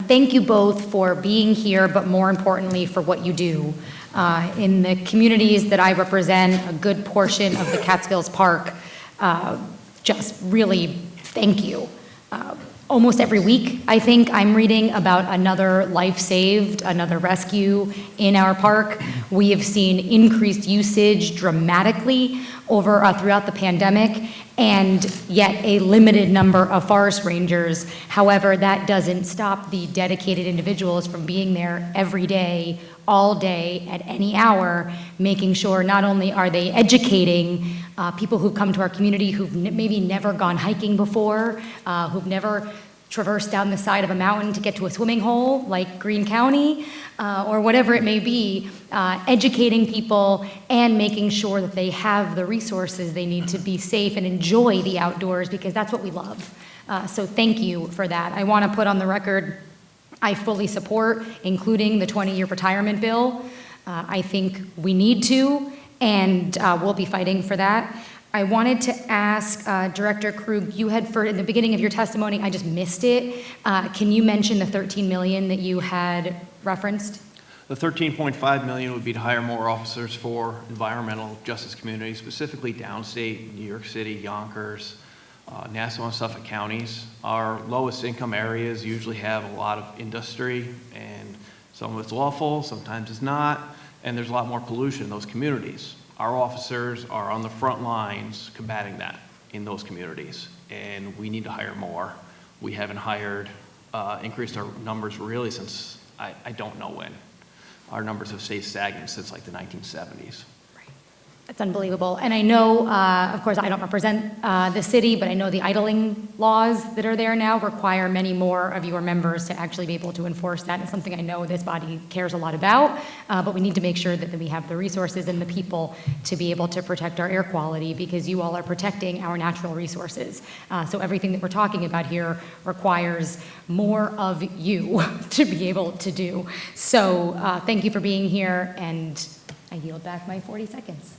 thank you both for being here, but more importantly, for what you do. In the communities that I represent, a good portion of the Catskills Park, just really thank you. Almost every week, I think, I'm reading about another life saved, another rescue in our park. We have seen increased usage dramatically throughout the pandemic, and yet a limited number of forest rangers. However, that doesn't stop the dedicated individuals from being there every day, all day, at any hour, making sure not only are they educating people who've come to our community who've maybe never gone hiking before, who've never traversed down the side of a mountain to get to a swimming hole like Greene County, or whatever it may be, educating people and making sure that they have the resources they need to be safe and enjoy the outdoors, because that's what we love. So thank you for that. I want to put on the record, I fully support including the 20-year retirement bill. I think we need to, and we'll be fighting for that. I wanted to ask Director Krug, you had in the beginning of your testimony, I just missed it. Can you mention the $13 million that you had referenced? The $13.5 million would be to hire more officers for environmental justice communities, specifically downstate, New York City, Yonkers, Nassau and Suffolk counties. Our lowest income areas usually have a lot of industry, and some of it's lawful, sometimes it's not, and there's a lot more pollution in those communities. Our officers are on the front lines combating that in those communities, and we need to hire more. We haven't increased our numbers really since, I don't know when. Our numbers have stayed stagnant since like the 1970s. That's unbelievable. And I know, of course, I don't represent the city, but I know the idling laws that are there now require many more of your members to actually be able to enforce that. It's something I know this body cares a lot about, but we need to make sure that we have the resources and the people to be able to protect our air quality, because you all are protecting our natural resources. So everything that we're talking about here requires more of you to be able to do. So thank you for being here, and I yield back my 40 seconds.